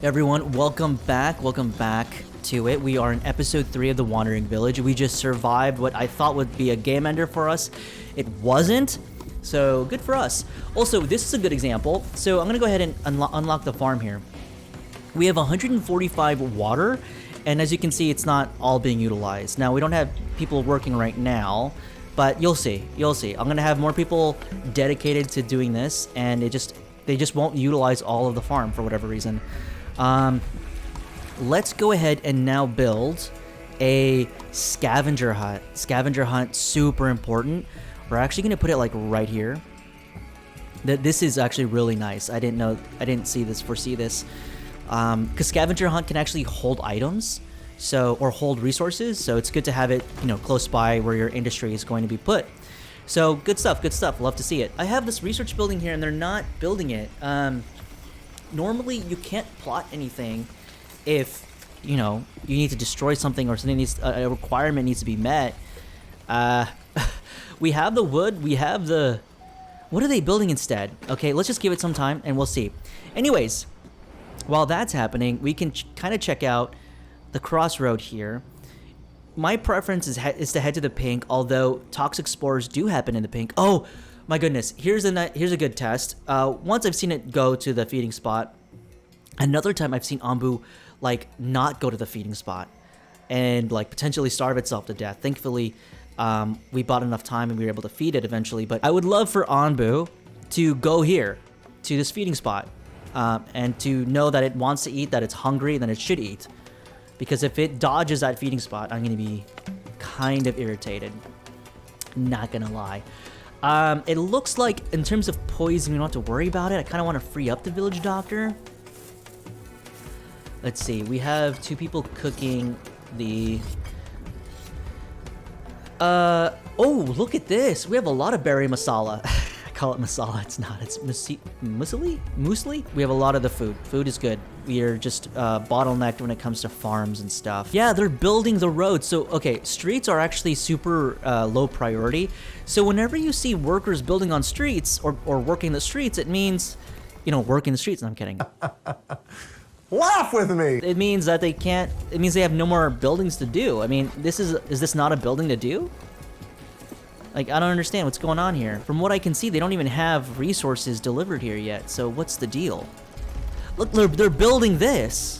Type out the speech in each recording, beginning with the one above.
Everyone, welcome back to it. We are in episode 3 of The Wandering Village. We just survived what I thought would be a game ender for us. It wasn't, so good for us. Also, this is a good example. So I'm gonna go ahead and unlock the farm here. We have 145 water, and as you can see, it's not all being utilized. Now, we don't have people working right now, but you'll see. I'm gonna have more people dedicated to doing this, and they just won't utilize all of the farm for whatever reason. Let's go ahead and now build a scavenger hunt. Scavenger hunt, super important. We're actually going to put it like right here. This is actually really nice. I didn't foresee this. Because scavenger hunt can actually hold items, or hold resources. So it's good to have it, close by where your industry is going to be put. So good stuff. Love to see it. I have this research building here and they're not building it. Normally, you can't plot anything if, you need to destroy something or something a requirement needs to be met. We have the wood, what are they building instead? Okay, let's just give it some time and we'll see. Anyways, while that's happening, we can kind of check out the crossroad here. My preference is to head to the pink, although toxic spores do happen in the pink. Oh, my goodness, here's a good test. Once I've seen it go to the feeding spot. Another time I've seen Onbu not go to the feeding spot and potentially starve itself to death. Thankfully, we bought enough time and we were able to feed it eventually. But I would love for Onbu to go here to this feeding spot and to know that it wants to eat, that it's hungry, then it should eat. Because if it dodges that feeding spot, I'm going to be kind of irritated. Not going to lie. It looks like in terms of poison, we don't have to worry about it. I kind of want to free up the village doctor. Let's see. We have 2 people cooking the... Oh, look at this. We have a lot of berry masala. I call it masala. It's not. It's muesli? Muesli? We have a lot of the food. Food is good. We are just bottlenecked when it comes to farms and stuff. Yeah, they're building the road. So, okay, streets are actually super low priority. So whenever you see workers building on streets or working the streets, it means, working the streets. No, I'm kidding. Laugh with me! It means that it means they have no more buildings to do. I mean, is this not a building to do? I don't understand what's going on here. From what I can see, they don't even have resources delivered here yet. So what's the deal? Look, they're building this.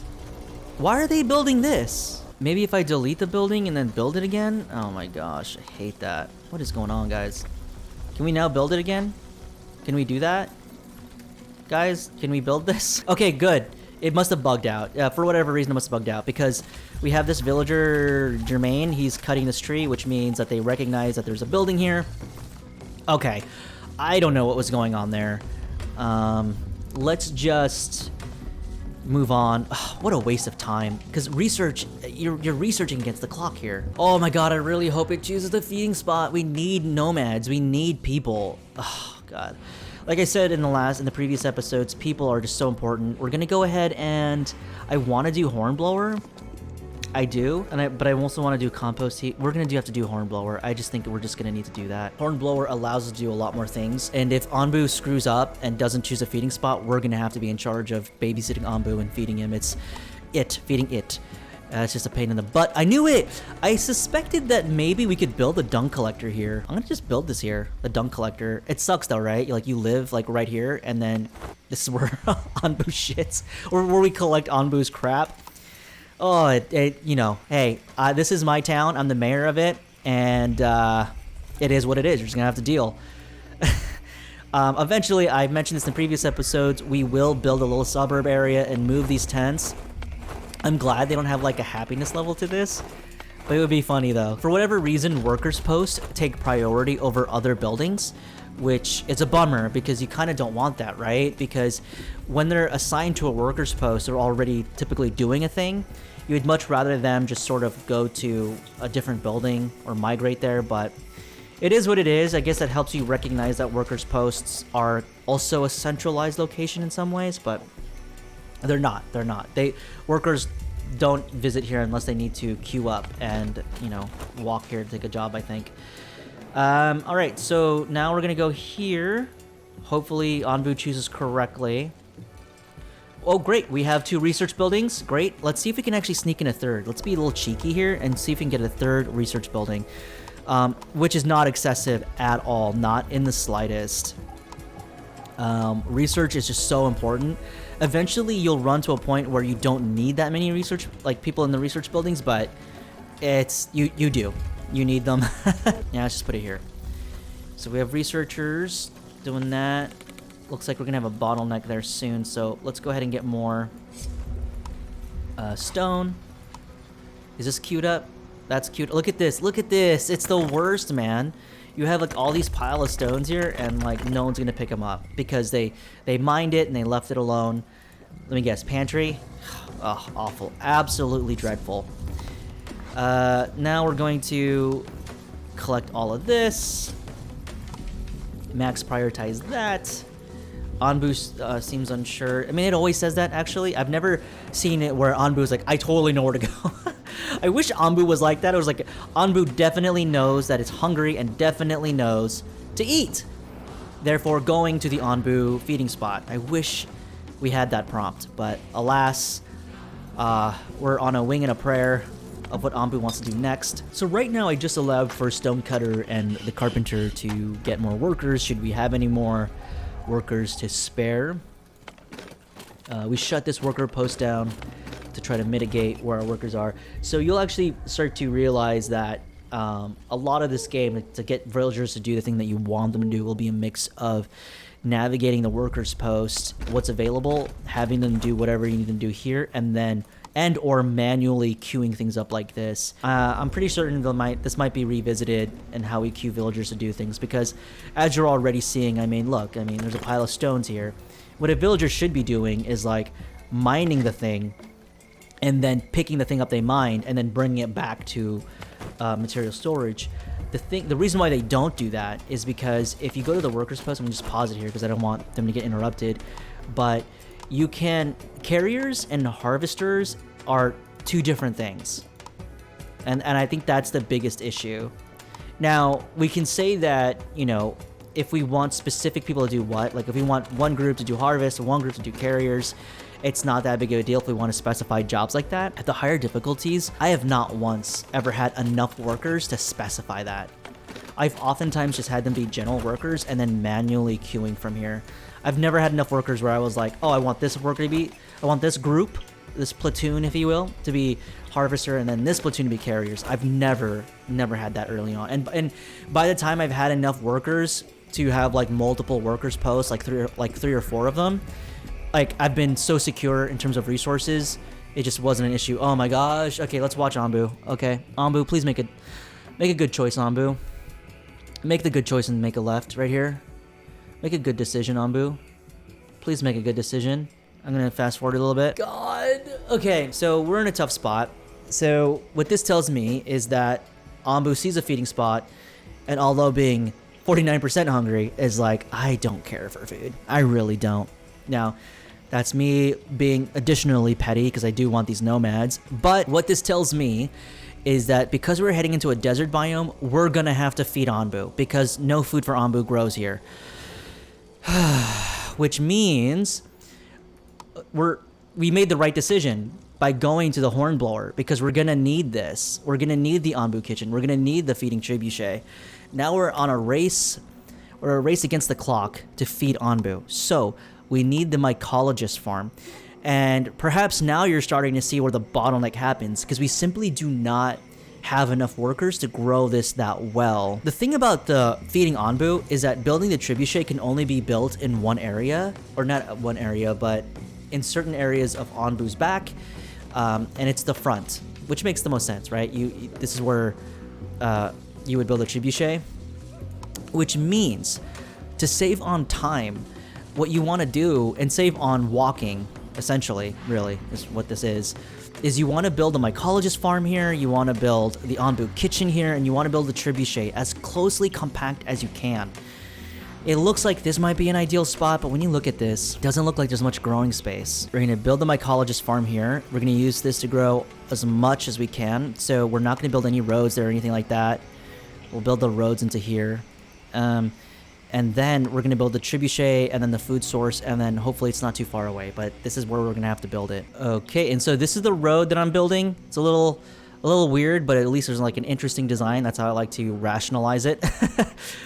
Why are they building this? Maybe if I delete the building and then build it again? Oh my gosh, I hate that. What is going on, guys? Can we now build it again? Can we do that? Guys, can we build this? Okay, good. It must have bugged out. For whatever reason, it must have bugged out because we have this villager, Jermaine. He's cutting this tree, which means that they recognize that there's a building here. Okay. I don't know what was going on there. Let's just move on. Ugh, what a waste of time. Because you're researching against the clock here. Oh my god, I really hope it chooses the feeding spot. We need nomads. We need people. Oh god. Like I said in the previous episodes, people are just so important. We're gonna go ahead and I want to do hornblower. I do, but I also want to do compost heat. We're gonna have to do hornblower. I just think we're just gonna need to do that. Hornblower allows us to do a lot more things. And if Onbu screws up and doesn't choose a feeding spot, we're gonna have to be in charge of babysitting Onbu and feeding him. Feeding it. It's just a pain in the butt. I knew it! I suspected that maybe we could build a dung collector here. I'm gonna just build this here, the dung collector. It sucks though, right? You live right here, and then this is where Onbu shits, or where we collect Onbu's crap. Oh, hey, this is my town. I'm the mayor of it, and it is what it is. You're just gonna have to deal. Eventually, I mentioned this in previous episodes, we will build a little suburb area and move these tents. I'm glad they don't have a happiness level to this, but it would be funny though. For whatever reason, workers posts take priority over other buildings, which is a bummer because you kind of don't want that, right? Because when they're assigned to a workers post, they're already typically doing a thing. You would much rather them just sort of go to a different building or migrate there, but it is what it is. I guess that helps you recognize that workers posts are also a centralized location in some ways, but they're not. Workers don't visit here unless they need to queue up and, walk here to take a job, I think. All right, so now we're going to go here. Hopefully Onbu chooses correctly. oh, great. We have 2 research buildings. Great. Let's see if we can actually sneak in a third. Let's be a little cheeky here and see if we can get a 3rd research building, which is not excessive at all, not in the slightest. Research is just so important. Eventually, you'll run to a point where you don't need that many research, like people in the research buildings, but you do. You need them. Yeah, let's just put it here. So we have researchers doing that. Looks like we're gonna have a bottleneck there soon, so let's go ahead and get more stone. Is this queued up? That's cute. Look at this. Look at this. It's the worst, man. You have like all these pile of stones here, and like no one's gonna pick them up because they mined it and they left it alone. Let me guess. Pantry. Oh, awful. Absolutely dreadful. Now we're going to collect all of this. Max prioritize that. Onbu seems unsure. I mean, it always says that, actually. I've never seen it where Onbu's like, I totally know where to go. I wish Onbu was like that. It was like, Onbu definitely knows that it's hungry and definitely knows to eat. Therefore, going to the Onbu feeding spot. I wish we had that prompt, but alas, we're on a wing and a prayer of what Onbu wants to do next. So right now, I just allowed for Stonecutter and the Carpenter to get more workers, should we have any more workers to spare. We shut this worker post down to try to mitigate where our workers are. So you'll actually start to realize that a lot of this game, to get villagers to do the thing that you want them to do, will be a mix of navigating the workers post, what's available, having them do whatever you need them to do here, and then or manually queuing things up like this. I'm pretty certain this might be revisited in how we queue villagers to do things, because as you're already seeing, I mean, look, I mean, there's a pile of stones here. What a villager should be doing is like mining the thing and then picking the thing up they mined and then bringing it back to material storage. The reason why they don't do that is because if you go to the workers post, I'm gonna just pause it here because I don't want them to get interrupted, but carriers and harvesters are 2 different things. And I think that's the biggest issue. Now, we can say that, you know, if we want specific people to do what, like if we want one group to do harvest, one group to do carriers, it's not that big of a deal if we want to specify jobs like that. At the higher difficulties, I have not once ever had enough workers to specify that. I've oftentimes just had them be general workers and then manually queuing from here. I've never had enough workers where I was like, oh, I want this worker to be, I want this group, this platoon, if you will, to be harvester, and then this platoon to be carriers. I've never had that early on. And by the time I've had enough workers to have like multiple workers posts, like three or four of them, like I've been so secure in terms of resources, it just wasn't an issue. Oh my gosh. Okay, let's watch Onbu. Okay, Onbu, please make a good choice, Onbu. Make the good choice and make a left right here. Make a good decision, Onbu. Please make a good decision. I'm gonna fast forward a little bit. God. Okay, so we're in a tough spot. So what this tells me is that Onbu sees a feeding spot, and although being 49% hungry, is like, I don't care for food. I really don't. Now, that's me being additionally petty because I do want these nomads. But what this tells me is that because we're heading into a desert biome, we're gonna have to feed Onbu because no food for Onbu grows here. Which means we made the right decision by going to the Hornblower because we're gonna need this. We're gonna need the Onbu kitchen. We're gonna need the feeding trebuchet. Now we're on a race. We're a race against the clock to feed Onbu. So we need the mycologist farm. And perhaps now you're starting to see where the bottleneck happens because we simply do not have enough workers to grow this that well. The thing about the feeding Onbu is that building the trebuchet can only be built in one area, or not one area, but in certain areas of Onbu's back, and it's the front, which makes the most sense, right? This is where you would build a trebuchet, which means to save on time, what you want to do, and save on walking, essentially, really, is what this is you want to build a mycologist farm here, you want to build the Onbu kitchen here, and you want to build the trebuchet as closely compact as you can. It looks like this might be an ideal spot, but when you look at this, it doesn't look like there's much growing space. We're going to build the mycologist farm here. We're going to use this to grow as much as we can, so we're not going to build any roads there or anything like that. We'll build the roads into here. and then we're gonna build the trebuchet and then the food source, and then hopefully it's not too far away, but this is where we're gonna have to build it. Okay, and so this is the road that I'm building. It's a little weird, but at least there's like an interesting design. That's how I like to rationalize it.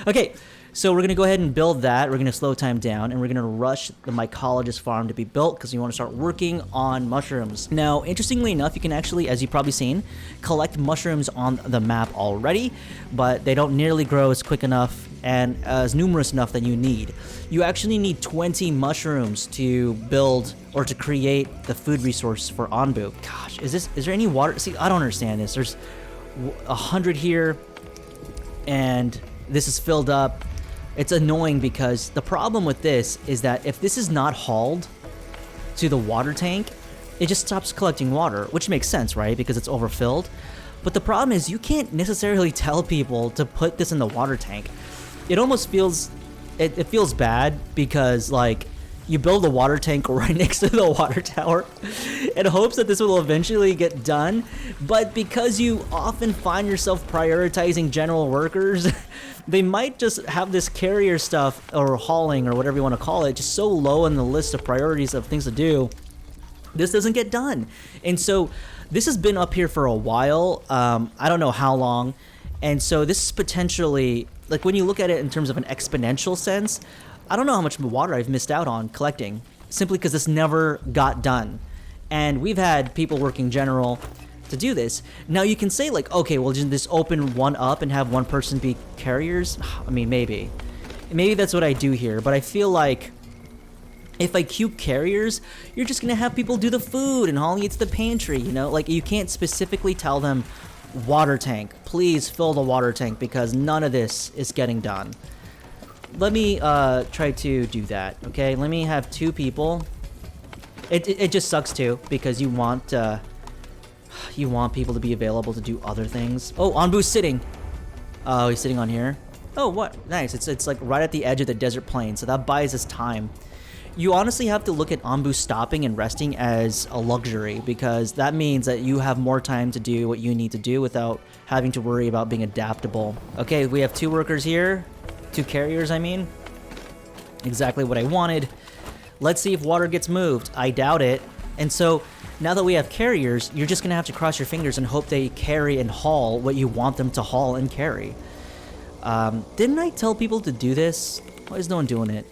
Okay, so we're gonna go ahead and build that. We're gonna slow time down, and we're gonna rush the mycologist farm to be built because we want to start working on mushrooms. Now, interestingly enough, you can actually, as you've probably seen, collect mushrooms on the map already, but they don't nearly grow as quick enough and as numerous enough that you need. You actually need 20 mushrooms to build or to create the food resource for Onbu. Gosh, is there any water? See, I don't understand this. There's 100 here, and this is filled up. It's annoying because the problem with this is that if this is not hauled to the water tank, it just stops collecting water, which makes sense, right? Because it's overfilled. But the problem is you can't necessarily tell people to put this in the water tank. It almost feels, it feels bad because like you build a water tank right next to the water tower in hopes that this will eventually get done. But because you often find yourself prioritizing general workers, they might just have this carrier stuff or hauling or whatever you want to call it just so low on the list of priorities of things to do, this doesn't get done. And so this has been up here for a while. I don't know how long. And so this is potentially, like when you look at it in terms of an exponential sense, I don't know how much water I've missed out on collecting simply because this never got done. And we've had people working general to do this. Now you can say like, okay, well, just open one up and have one person be carriers. I mean, maybe that's what I do here, but I feel like if I queue carriers, you're just gonna have people do the food and hauling it to the pantry, you know? Like you can't specifically tell them water tank, please fill the water tank because none of this is getting done. Let me try to do that, okay? Let me have 2 people. It just sucks too because you want people to be available to do other things. Oh, Onbu's sitting. Oh, he's sitting on here. Oh, what? Nice. It's like right at the edge of the desert plain, so that buys us time. You honestly have to look at Onbu stopping and resting as a luxury because that means that you have more time to do what you need to do without having to worry about being adaptable. Okay, we have 2 workers here. 2 carriers, I mean. Exactly what I wanted. Let's see if water gets moved. I doubt it. And so now that we have carriers, you're just gonna have to cross your fingers and hope they carry and haul what you want them to haul and carry. Didn't I tell people to do this? Why is no one doing it?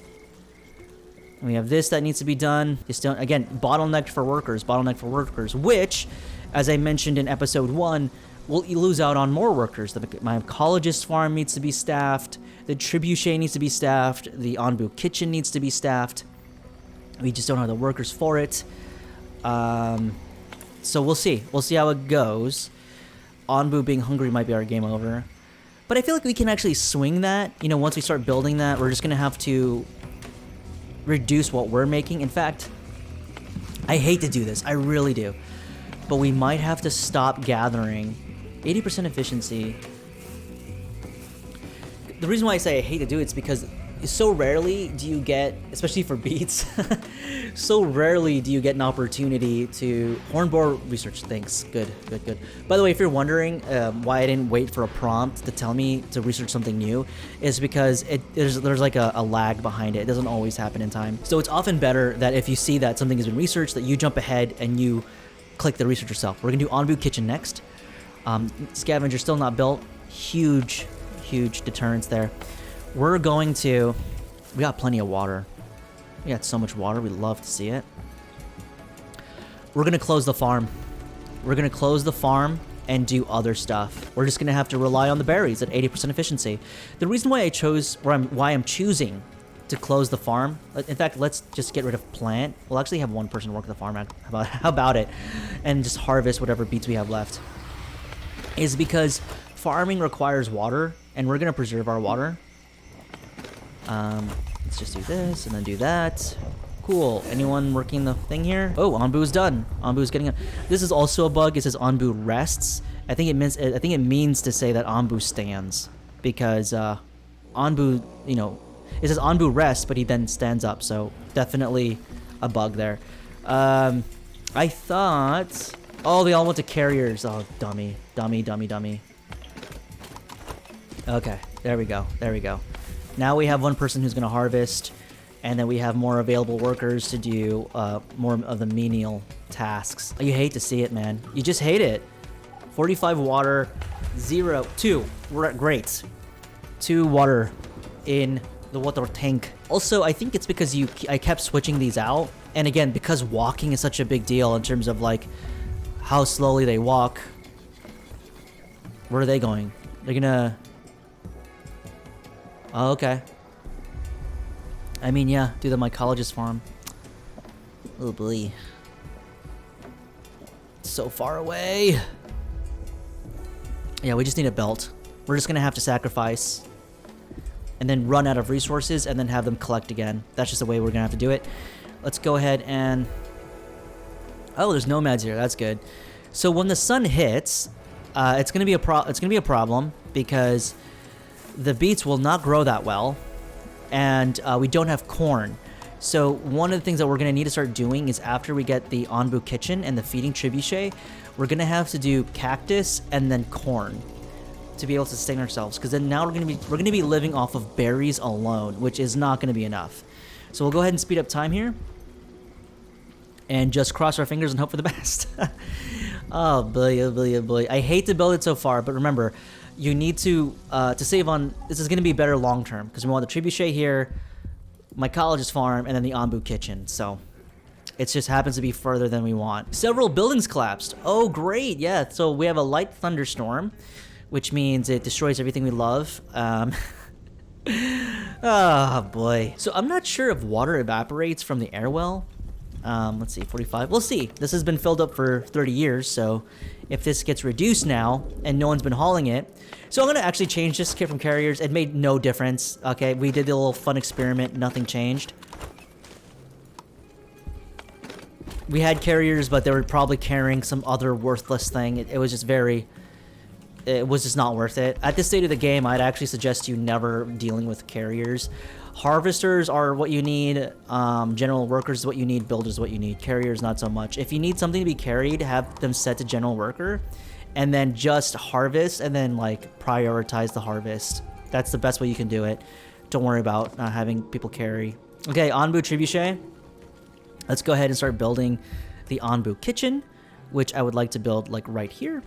We have this that needs to be done. Just don't, again, bottlenecked for workers, which, as I mentioned in episode 1, will lose out on more workers. My ecologist farm needs to be staffed. The trebuchet needs to be staffed. The Onbu kitchen needs to be staffed. We just don't have the workers for it. So we'll see. We'll see how it goes. Onbu being hungry might be our game over. But I feel like we can actually swing that. You know, once we start building that, we're just going to have to reduce what we're making. In fact, I hate to do this. I really do. But we might have to stop gathering. 80% efficiency. The reason why I say I hate to do it is because so rarely do you get, especially for beats, so rarely do you get an opportunity to hornboar research. Thanks. Good. By the way, if you're wondering why I didn't wait for a prompt to tell me to research something new, is because there's like a lag behind it. It doesn't always happen in time. So it's often better that if you see that something has been researched, that you jump ahead and you click the research yourself. We're gonna do Onbu kitchen next. Scavenger still not built. Huge deterrence there. We're going to... We got plenty of water. We got so much water. We love to see it. We're going to close the farm. We're going to close the farm and do other stuff. We're just going to have to rely on the berries at 80% efficiency. The reason why I chose... Why I'm choosing to close the farm... In fact, let's just get rid of plant. We'll actually have one person work the farm. How about it? And just harvest whatever beets we have left. Is because farming requires water, and we're going to preserve our water. Let's just do this and then do that. Cool. Anyone working the thing here? Oh, Onbu's done. Onbu's getting it. This is also a bug. It says Onbu rests. I think it means to say that Onbu stands because Onbu, you know, it says Onbu rests, but he then stands up. So definitely a bug there. I thought. Oh, they all went to carriers. Oh, dummy. Okay, there we go. Now we have one person who's going to harvest, and then we have more available workers to do more of the menial tasks. You hate to see it, man. You just hate it. 45 water, 2. We're great. 2 water in the water tank. Also, I think it's because I kept switching these out. And again, because walking is such a big deal in terms of like how slowly they walk. Where are they going? They're gonna... Oh, okay. I mean, yeah, do the mycologist farm. Oh boy. So far away. Yeah, we just need a belt. We're just gonna have to sacrifice. And then run out of resources and then have them collect again. That's just the way we're gonna have to do it. Let's go ahead and... Oh, there's nomads here. That's good. So when the sun hits, it's gonna be a problem because the beets will not grow that well, and we don't have corn. So one of the things that we're gonna need to start doing is after we get the Onbu kitchen and the feeding trebuchet, we're gonna have to do cactus and then corn to be able to sustain ourselves. Because then now we're gonna be living off of berries alone, which is not gonna be enough. So we'll go ahead and speed up time here, and just cross our fingers and hope for the best. Oh boy, oh boy, oh boy! I hate to build it so far, but remember, you need to save on. This is gonna be better long term because we want the trebuchet here, mycologist farm, and then the Onbu kitchen. So it just happens to be further than we want. Several buildings collapsed. Oh, great. Yeah. So we have a light thunderstorm, which means it destroys everything we love. Oh, boy. So I'm not sure if water evaporates from the air well. Let's see, 45. We'll see. This has been filled up for 30 years, so if this gets reduced now and no one's been hauling it. So I'm going to actually change this kit from carriers. It made no difference. Okay, we did the little fun experiment. Nothing changed. We had carriers, but they were probably carrying some other worthless thing. It was just very... It was just not worth it. At this state of the game, I'd actually suggest you never dealing with carriers. Harvesters are what you need. General workers is what you need. Builders is what you need. Carriers, not so much. If you need something to be carried, have them set to general worker. And then just harvest and then, like, prioritize the harvest. That's the best way you can do it. Don't worry about having people carry. Okay, Onbu trebuchet. Let's go ahead and start building the Onbu kitchen, which I would like to build, like, right here.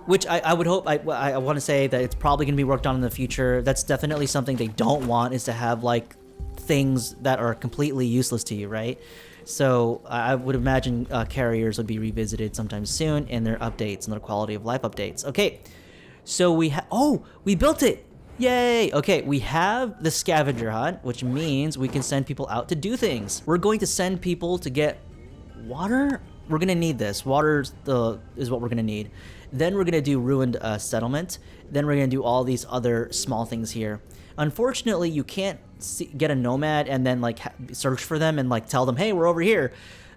Which I would hope, I want to say that it's probably going to be worked on in the future. That's definitely something they don't want, is to have, like, things that are completely useless to you, right? So I would imagine carriers would be revisited sometime soon in their updates and their quality of life updates. Okay, so we built it! Yay! Okay, we have the scavenger hunt, which means we can send people out to do things. We're going to send people to get water. We're going to need this. Water is what we're going to need. Then we're going to do ruined settlement. Then we're going to do all these other small things here. Unfortunately, you can't get a nomad and then, like, search for them and, like, tell them, hey, we're over here.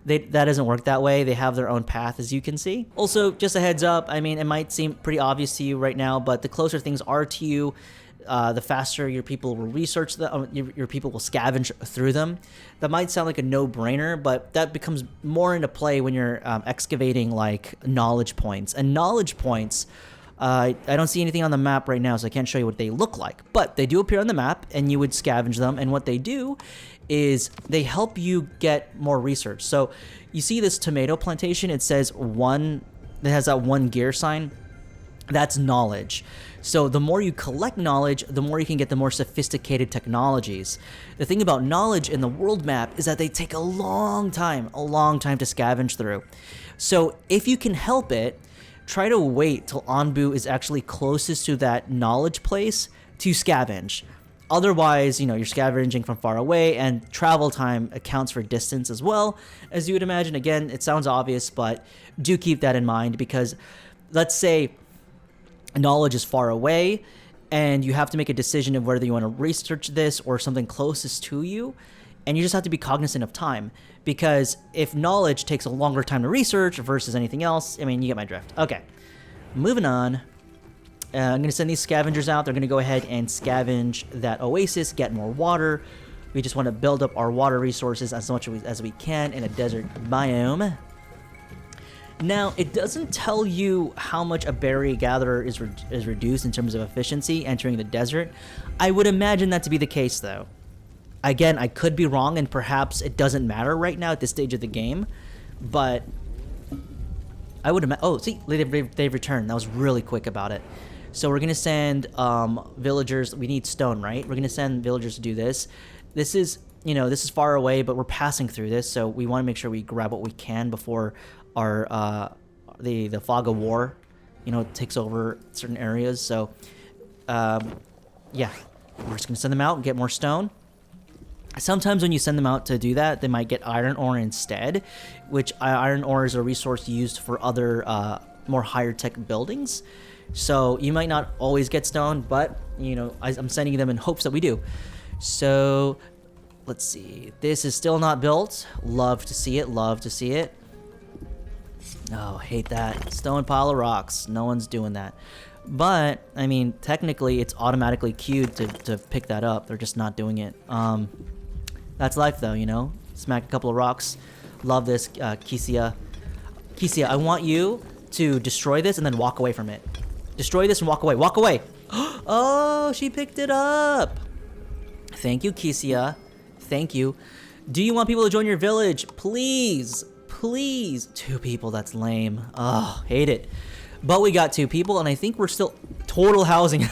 That doesn't work that way. They have their own path, as you can see. Also, just a heads up, I mean, it might seem pretty obvious to you right now, but the closer things are to you, the faster your people will research them, your people will scavenge through them. That might sound like a no-brainer, but that becomes more into play when you're excavating, like, knowledge points. And knowledge points, I don't see anything on the map right now, so I can't show you what they look like. But they do appear on the map, and you would scavenge them. And what they do is they help you get more research. So you see this tomato plantation, it says it has that 1 gear sign. That's knowledge. So the more you collect knowledge, the more you can get the more sophisticated technologies. The thing about knowledge in the world map is that they take a long time to scavenge through. So if you can help it, try to wait till Onbu is actually closest to that knowledge place to scavenge. Otherwise, you're scavenging from far away, and travel time accounts for distance as well, as you would imagine. Again, it sounds obvious, but do keep that in mind, because let's say knowledge is far away and you have to make a decision of whether you want to research this or something closest to you, and you just have to be cognizant of time, because if knowledge takes a longer time to research versus anything else, I mean, you get my drift. Okay, moving on. I'm going to send these scavengers out. They're going to go ahead and scavenge that oasis, get more water. We just want to build up our water resources as much as we can in a desert biome. Now, it doesn't tell you how much a berry gatherer is reduced in terms of efficiency entering the desert. I would imagine that to be the case, though. Again, I could be wrong, and perhaps it doesn't matter right now at this stage of the game, but I would imagine... Oh, see, they've returned. That was really quick about it. So we're going to send villagers... We need stone, right? We're going to send villagers to do this. This is, this is far away, but we're passing through this, so we want to make sure we grab what we can before our the fog of war, takes over certain areas. So, yeah, we're just gonna send them out and get more stone. Sometimes when you send them out to do that, they might get iron ore instead, which iron ore is a resource used for other more higher tech buildings. So you might not always get stone, but I'm sending them in hopes that we do. So let's see. This is still not built. Love to see it. Love to see it. Oh, hate that. Stone pile of rocks. No one's doing that. But, I mean, technically, it's automatically queued to pick that up. They're just not doing it. That's life, though, Smack a couple of rocks. Love this, Kisia. Kisia, I want you to destroy this and then walk away from it. Destroy this and walk away. Walk away! Oh, she picked it up! Thank you, Kisia. Thank you. Do you want people to join your village? Please! Please. 2 people, that's lame. Oh, hate it. But we got 2 people, and I think we're still total housing.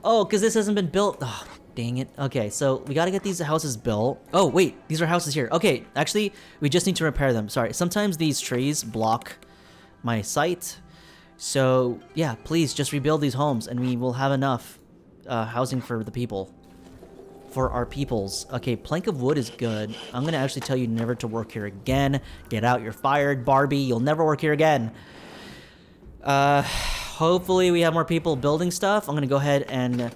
Oh, because this hasn't been built. Oh, dang it. Okay, so we got to get these houses built. Oh, wait, these are houses here. Okay, actually, we just need to repair them. Sorry, sometimes these trees block my sight. So, yeah, please just rebuild these homes, and we will have enough housing for the people. For our peoples. Okay, plank of wood is good. I'm gonna actually tell you never to work here again. Get out, you're fired, Barbie. You'll never work here again. Hopefully we have more people building stuff. I'm gonna go ahead and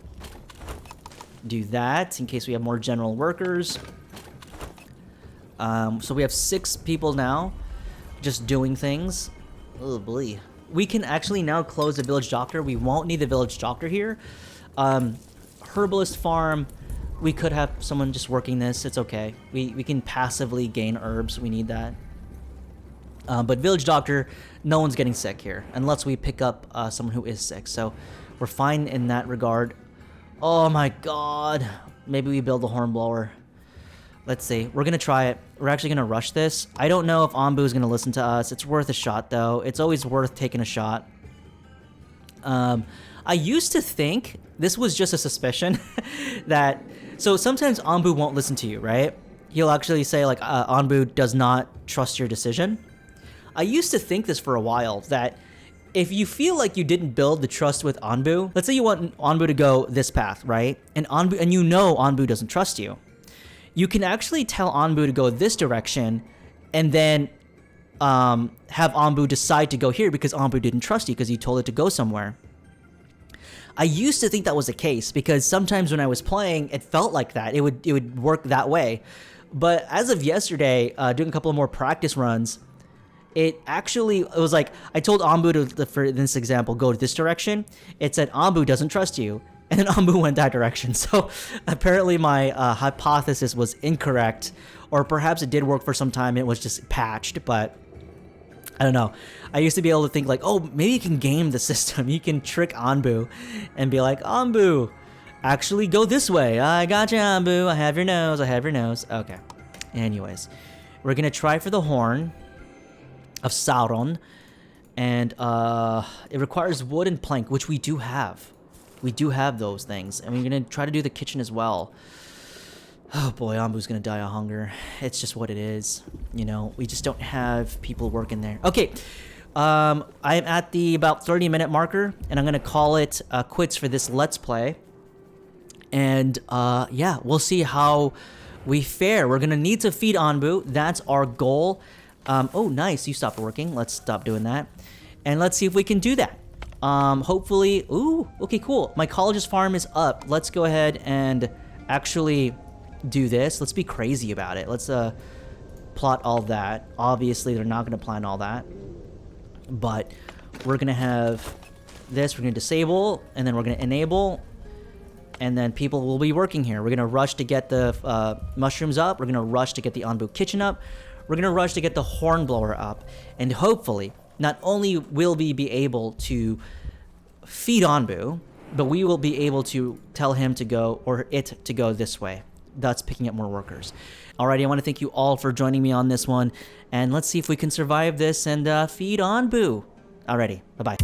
do that in case we have more general workers. So we have 6 people now just doing things. Oh boy. We can actually now close the village doctor. We won't need the village doctor here. Herbalist farm. We could have someone just working this. It's okay. We can passively gain herbs. We need that. But village doctor, no one's getting sick here. Unless we pick up someone who is sick. So we're fine in that regard. Oh my god. Maybe we build a hornblower. Let's see. We're going to try it. We're actually going to rush this. I don't know if Onbu is going to listen to us. It's worth a shot, though. It's always worth taking a shot. I used to think, this was just a suspicion, that... So sometimes Onbu won't listen to you, right? He'll actually say, like, Onbu does not trust your decision. I used to think this for a while, that if you feel like you didn't build the trust with Onbu, let's say you want Onbu to go this path, right? And Onbu doesn't trust you. You can actually tell Onbu to go this direction, and then have Onbu decide to go here because Onbu didn't trust you because you told it to go somewhere. I used to think that was the case because sometimes when I was playing, it felt like that. It would work that way. But as of yesterday, doing a couple of more practice runs, it was like I told Onbu to, for this example, go this direction. It said Onbu doesn't trust you, and then Onbu went that direction. So apparently my hypothesis was incorrect, or perhaps it did work for some time. It was just patched, but I don't know. I used to be able to think like, oh, maybe you can game the system. You can trick Onbu and be like, Onbu, actually go this way. I got you, Onbu. I have your nose. I have your nose. Okay. Anyways, we're going to try for the horn of Sauron. And it requires wood and plank, which we do have. We do have those things. And we're going to try to do the kitchen as well. Oh boy, Onbu's gonna die of hunger. It's just what it is. You know, we just don't have people working there. Okay, I'm at the about 30-minute marker, and I'm gonna call it quits for this Let's Play. And yeah, we'll see how we fare. We're gonna need to feed Onbu. That's our goal. Oh, nice, you stopped working. Let's stop doing that. And let's see if we can do that. Hopefully, ooh, okay, cool. My college's farm is up. Let's go ahead and actually do this. Let's be crazy about it. Let's plot all that. Obviously, they're not going to plan all that. But we're going to have this. We're going to disable, and then we're going to enable, and then people will be working here. We're going to rush to get the mushrooms up. We're going to rush to get the Onbu kitchen up. We're gonna rush to get the hornblower up, and hopefully, not only will we be able to feed Onbu, but we will be able to tell him to go, or it to go this way, thus picking up more workers. Alrighty, I want to thank you all for joining me on this one, and let's see if we can survive this and feed Onbu. Alrighty, bye-bye.